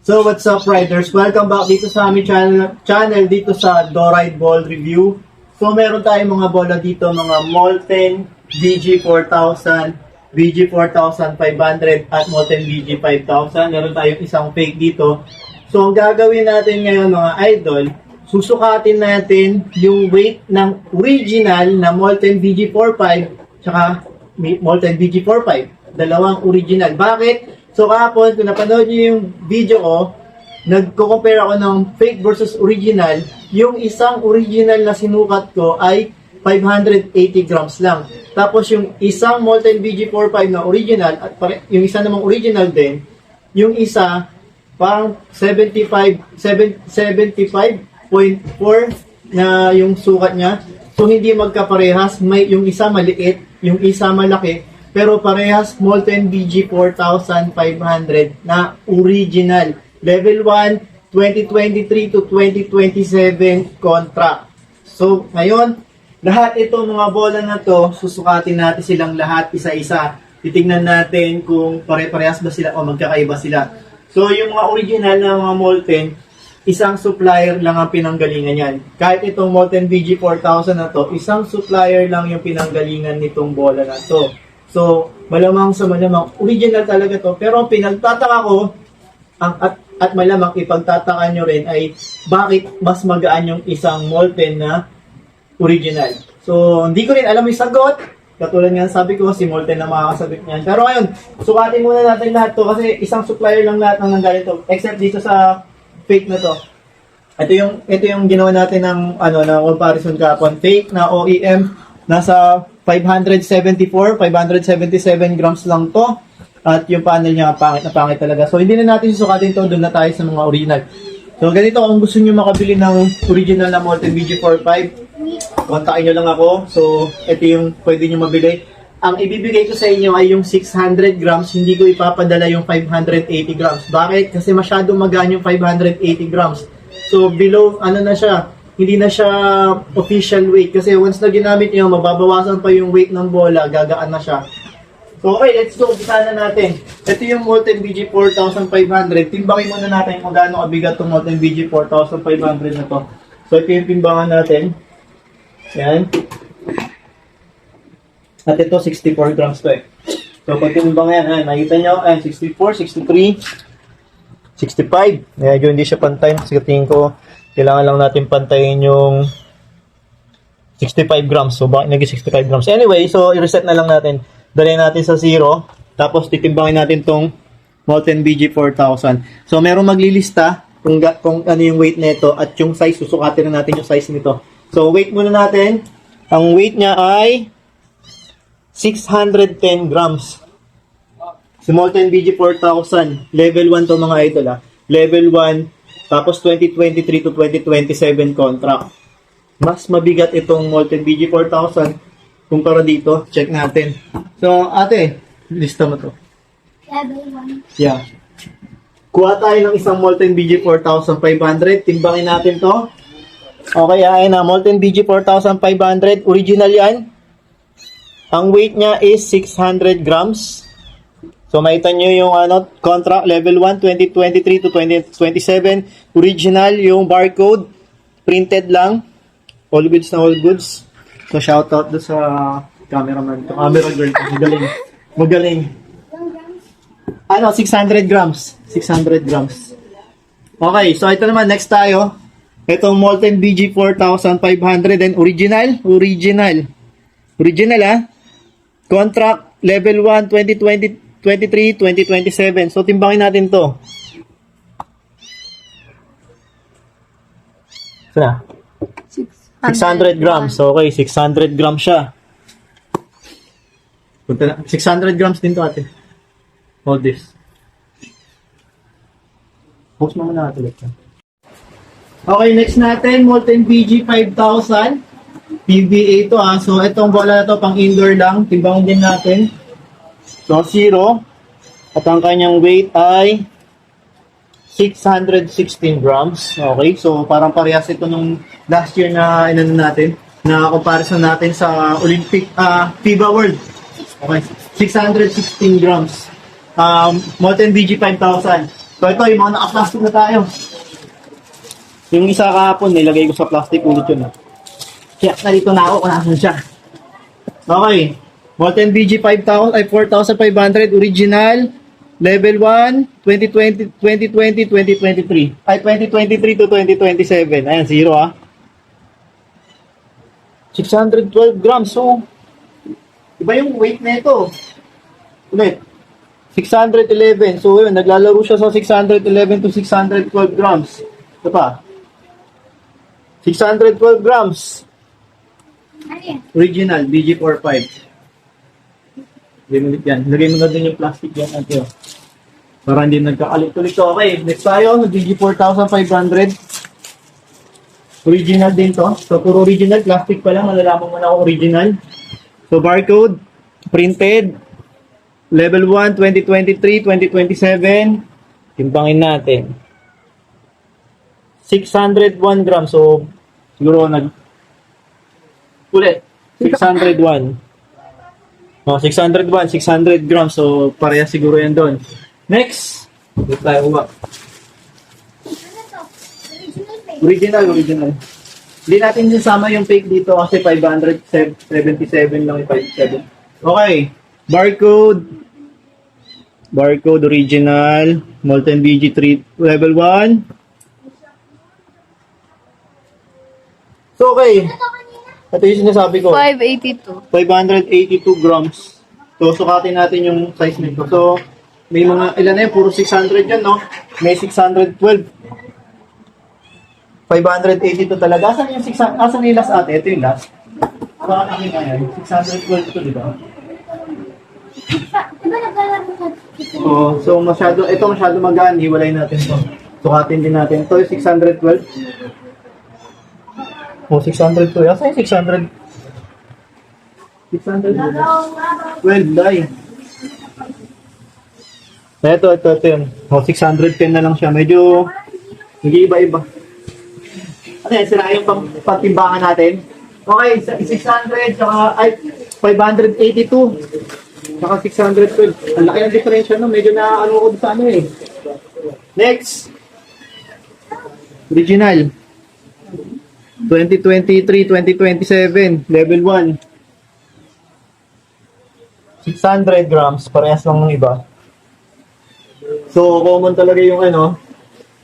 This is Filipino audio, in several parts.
So what's up, riders? Welcome back dito sa aming channel dito sa Doride Ball Review. So meron tayong mga bola dito, mga Molten BG4000, BG4500 at Molten BG5000. Meron tayong isang fake dito. So ang gagawin natin ngayon, mga idol, susukatin natin yung weight ng original na Molten BG45 tsaka Molten BG45. Dalawang original. Bakit? So kahapon, kung napanood nyo yung video ko, nagko-compare ako ng fake versus original. Yung isang original na sinukat ko ay 580 grams lang. Tapos yung isang Molten BG45 na original, at yung isa namang original din, yung isa, parang 75.4 na yung sukat niya. So hindi magkaparehas. May yung isa maliit, yung isa malaki. Pero parehas Molten BG4500 na original. Level 1, 2023 to 2027 contract. So, ngayon, lahat itong mga bola na to, susukatin natin silang lahat isa-isa. Titingnan natin kung pare-parehas ba sila o magkakaiba sila. So, yung mga original na mga Molten, isang supplier lang ang pinanggalingan yan. Kahit itong Molten BG4000 na to, isang supplier lang yung pinanggalingan nitong bola na to. So, malamang sa malamang, original talaga to. Pero pinagtataka ko, at malamang ipagtataka nyo rin ay bakit mas magaan yung isang Molten na original. So, hindi ko rin alam yung sagot. Katulad nga sabi ko, si Molten na makakasagot niyan. Pero ngayon, sukatin muna natin lahat to kasi isang supplier lang lahat ng nanggaling to. Except dito sa fake na to. Ito yung ginawa natin ng na comparison kahapon. Fake na OEM, nasa 577 grams lang to. At yung panel niya, pangit na pangit talaga. So, hindi na natin susukatin to. Doon na tayo sa mga original. So, ganito, kung gusto nyo makabili ng original na Molten BG45, kontakin nyo lang ako. So, ito yung pwede nyo mabili. Ang ibibigay ko sa inyo ay yung 600 grams. Hindi ko ipapadala yung 580 grams. Bakit? Kasi masyado magaan yung 580 grams. So, below, na siya, hindi na siya official weight. Kasi once na ginamit nyo, mababawasan pa yung weight ng bola, gagaan na siya. So, okay, let's go. Umpisa na natin. Ito yung Molten BG4500. Timbangin muna natin kung gaano kabigat itong Molten BG4500 na to. So, ito yung timbangan natin. Yan. At ito, 64 grams to eh. So, pag timbang yan, nakita nyo, 64, 63, 65. Medyo hindi siya pantay. Kasi tingin ko, kailangan lang natin pantayin yung 65 grams. So, bakit naging 65 grams? Anyway, so, i-reset na lang natin. Dalhin natin sa 0. Tapos, titimbangin natin tong Molten BG4000. So, merong maglilista kung ano yung weight nito at yung size. Susukatin na natin yung size nito. So, weight muna natin. Ang weight niya ay 610 grams. Si Molten BG4000. Level 1 to mga idol Level 1. Tapos 2023 to 2027 contract. Mas mabigat itong Molten BG4000 kumpara dito. Check natin. So, ate, lista mo to. Level 1. Yeah. Kuha tayo ng isang Molten BG4500. Timbangin natin to. Okay, ayun na. Molten BG4500. Original yan. Ang weight niya is 600 grams. So, makita nyo yung contract level 1, 2023 to 2027. Original, yung barcode. Printed lang. All goods na all goods. So, shoutout doon sa cameraman. Camera girl. Magaling. Magaling. 600 grams. 600 grams. Okay, so ito naman. Next tayo. Itong Molten BG4500 and original. Original Contract level 1, 2023, 2027. So, timbangin natin to. Ito na. 600 grams. Okay, 600 grams siya. 600 grams din to, ate. Hold this. Post mo muna natin ulit. Okay, next natin, Molten BG5000. PVA ito So, itong bola na to, pang indoor lang. Timbangin din natin. So, 0. At ang kanyang weight ay 616 grams. Okay, so parang parehas ito nung last year na natin, na comparison natin sa Olympic, FIBA World. Okay, 616 grams. Molten BG5000. So ito, yung mga naka-plastic na tayo. Yung isa kahapon, nilagay ko sa plastic ulit yun. Kaya narito na ako kung nasan siya. Okay. Molten BG 5,000 ay 4,500 original level 1 2020 2023 ay 2023 to 2027. Ayan, zero 612 grams. So, iba yung weight na ito. Ulit. 611. So, yun, naglalaro siya sa 611 to 612 grams. Ito pa. 612 grams. Ano yan? Original, BG45. Lagay mo ulit yan. Lagay mo na din yung plastic yan. Ate, oh. Para hindi nagkakalit-ulit. Okay, next tayo. BG4500. Original din to. So, puro original. Plastic pa lang. Malalaman mo na ako original. So, barcode. Printed. Level 1, 2023, 2027. Timbangin natin. 601 grams. So, siguro ulit. 601. Oh, 601, 600 grams. So, pareha siguro yan doon. Next. Dito tayo uwa. Ano to? Original face. Original. Hindi natin sasama yung fake dito kasi 577 lang yung 57. Okay. Barcode original. Molten BG3 level 1. So, okay. Ano to kanina? Ito yung sinasabi ko. 582. 582 grams. So, sukatin natin yung size nito. So, may mga, ilan na yun? Puro 600 yan, no? May 612. 582 talaga. Asan yung 600? Asan yung last ate? Ito yung last. Baka namin nga yan. 612 to, di ba? Di ba naglalaro ka? Oo. So, ito masyado magaan. Hiwalay natin to. Sukatin din natin. Ito yung 612. Oh, 600 to. Asan yung 600? 612 dai. Ito yun. Oh, 610 na lang siya. Medyo nag-iiba-iba. Ano yan? Sira yung pagtimbangan natin. Okay, 600, saka, 582. Saka 612. Ang laki ng differential, no? Medyo na ano ko sa ano eh. Next. Original. 2023, 2027. Level 1. 600 grams. Parehas lang ng iba. So, common talaga yung ano,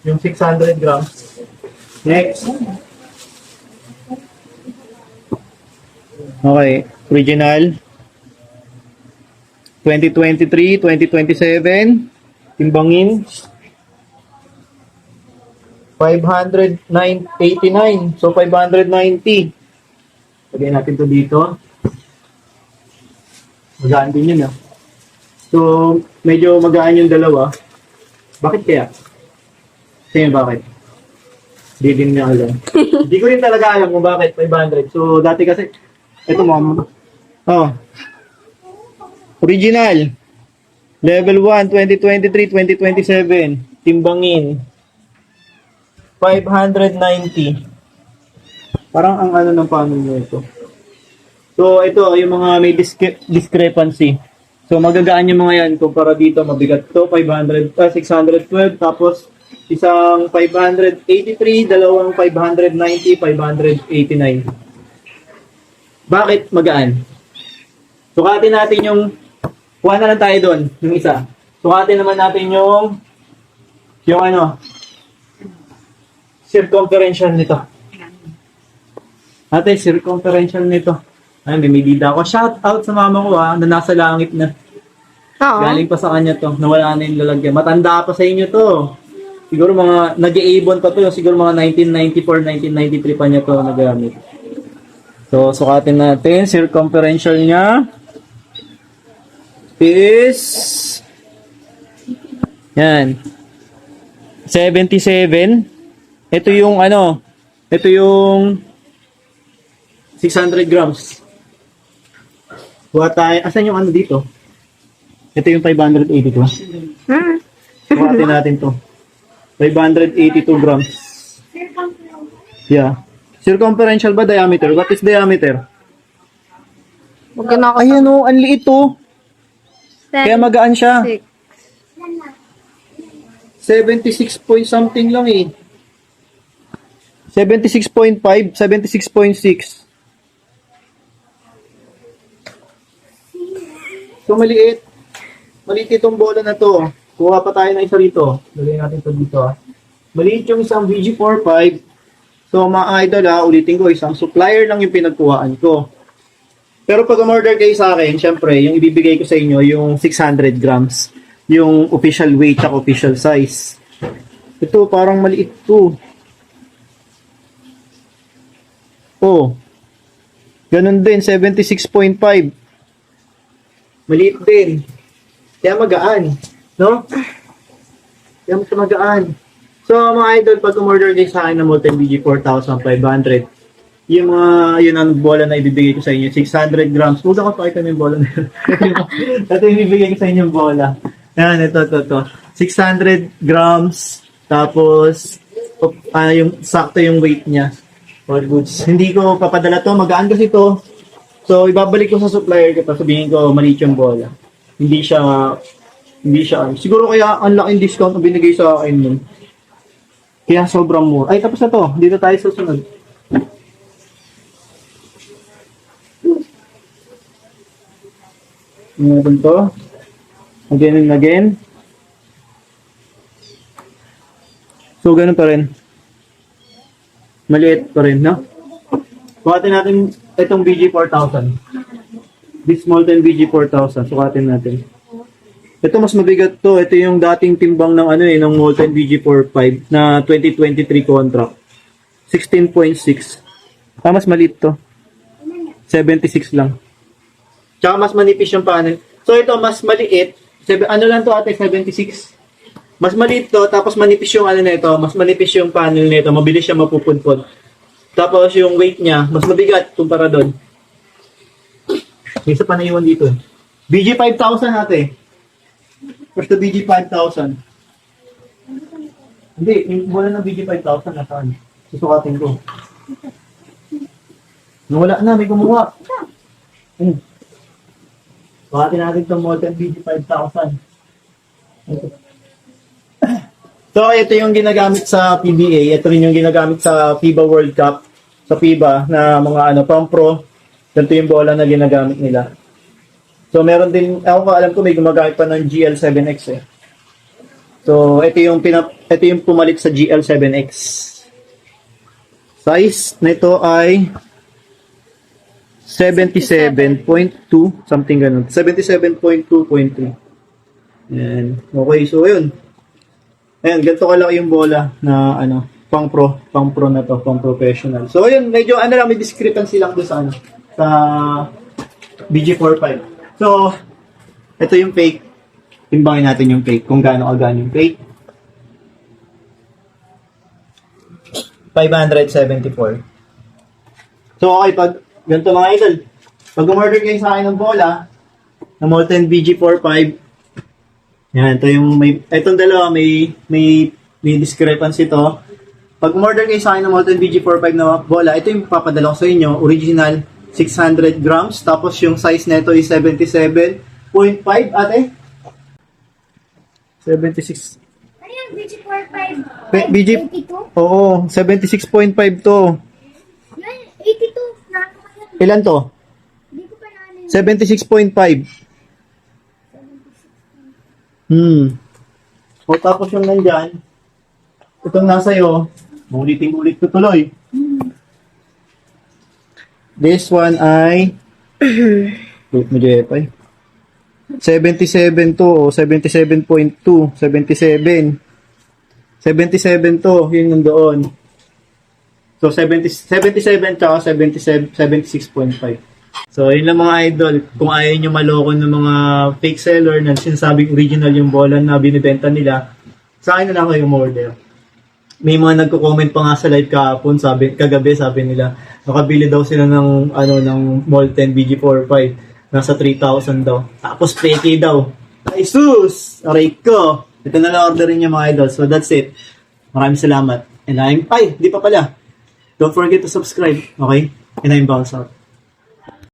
yung 600 grams. Next. Okay, original. 2023, 2027. Timbangin. 589. So, 590. Lagyan natin to dito. Magaan din yun, ah. So, medyo magaan yung dalawa. Bakit kaya? Sa'yo bakit? Hindi din niya alam. Hindi ko rin talaga alam kung bakit 500. So, dati kasi, ito mo. Oh. Original. Level 1, 2023, 2027. Timbangin. 590. Parang ang ano ng paano nyo ito. So, ito, yung mga may discrepancy. So, magagaan yung mga yan kumpara dito, mabigat to 612, tapos isang 583, dalawang 590, 589. Bakit magaan? Sukatin natin yung, kuha na lang tayo doon, yung isa. Sukatin naman natin yung ano, circumferential nito. Ate, circumferential nito. Ay, may medida ako. Shout out sa mama ko na nasa langit na. Oo. Galing pa sa kanya to. Nawala na yung lalagyan. Matanda pa sa inyo to. Siguro mga nag-i-abon pa to. Siguro mga 1994, 1993 pa niya to nagamit. So, sukatin natin. Circumferential niya is yan. 77. Ito yung ano. Ito yung 600 grams. Kuha tayo. Asan yung ano dito? Ito yung 582. Sukatin natin to. 582 grams. Yeah. Circumferential ba diameter? What is diameter? Huwag ka na ako. Ayan o, ang liit to. Kaya magaan siya. 6. 76 point something lang eh. 76.5, 76.6. So, maliit. Maliit itong bola na to. Kuha pa tayo ng isa rito. Lagay natin ito dito. Maliit yung isang VG45. So, mga idol ulitin ko, isang supplier lang yung pinagkuhaan ko. Pero pag umorder kayo sa akin, syempre, yung ibibigay ko sa inyo, yung 600 grams. Yung official weight at official size. Ito, parang maliit to. Oh. Ganun din, 76.5. Maliit din. Kaya magaan. No? Kaya magaan. So, mga idol, pag umorder kayo sa akin ng Molten BG 4,500, yung mga, yun ang bola na ibibigay ko sa inyo, 600 grams. Huwag ako pakita ng bola na yun. Ito yung ibibigay ko sa inyo yung bola. Yan, ito. 600 grams, tapos, yung sakto yung weight niya. All goods. Hindi ko papadala to, magaan kasi to. So, ibabalik ko sa supplier ko, sabihin ko, maliit yung bola. Hindi siya, siguro kaya ang laking discount na binigay sa akin nun. Kaya sobrang mura. Ay, tapos na to. Dito tayo sa sunod. Meron to. Again and again. So, ganun pa rin. Maliit pa rin, no? Sukatin natin itong BG4000. This Molten BG4000. Sukatin natin. Ito mas mabigat to. Ito yung dating timbang ng ng Molten BG45 na 2023 contract. 16.6. Mas maliit to. 76 lang. Tsaka mas manipis yung panel. So ito mas maliit. Ano lang to ate? 76. Mas maliit to, tapos manipis yung nito, mas manipis yung panel nito, mabilis siya mapupunpon. Tapos yung weight niya, mas mabigat kumpara doon. May isa pa na iwan dito. BG5000 ate. First the BG5000. Hindi, yung bola ng BG5000 nasaan? Susukatin ko. Nawala na, may kumuha. Sukatin natin itong Molten BG5000. So, ito yung ginagamit sa PBA. Ito rin yung ginagamit sa FIBA World Cup. Sa FIBA na mga pang pro. Ganito yung bola na ginagamit nila. So, meron din, alam ko may gumagamit pa ng GL7X eh. So, ito yung pumalit sa GL7X. Size nito ay 77.2, something ganun. 77.2.3. Yan. Okay, so yun. Ayan, ganito kalaki yung bola na pang pro na to, pang professional. So ayun, medyo lang, may discrepancy lang doon sa sa BG45. So, ito yung fake. Timbangin natin yung fake, kung gaano kagaan yung fake. 574. So okay, pag ganito mga idol, pag umorder kayo sa akin ng bola na Molten BG45, yan, itong dalawa, may discrepancy to. Pag umorder kayo sa akin ng Molten BG45 na bola, ito yung papadala ko sa inyo, original 600 grams, tapos yung size nito is 77.5, ate? 76. Ano yung BG45? BG, 82? oo, 76.5 to. Yan, 82. Nakakaya. Ilan to? Hindi ko pa naalala. 76.5. O tapos yung nandyan, itong nasa iyo, ulitin-ulit ko tuloy. This one ay, wait mo Jepay, 77 to, o 77.2, 77. 77 to, yun nandoon. So 77 tsaka 76.5. So, yun lang mga idol. Kung ayaw nyo maloko ng mga fake seller na sinasabing original yung bola na binibenta nila, sa akin na lang kayo order. May mga nagko-comment pa nga sa live kahapon, kagabi sabi nila, nakabili daw sila ng Molten BG45, nasa 3,000 daw. Tapos peke daw. Ay sus! Aray ko! Ito na lang orderin nyo mga idol. So that's it. Maraming salamat. And di pa pala. Don't forget to subscribe. Okay? And I'm Bounce Out.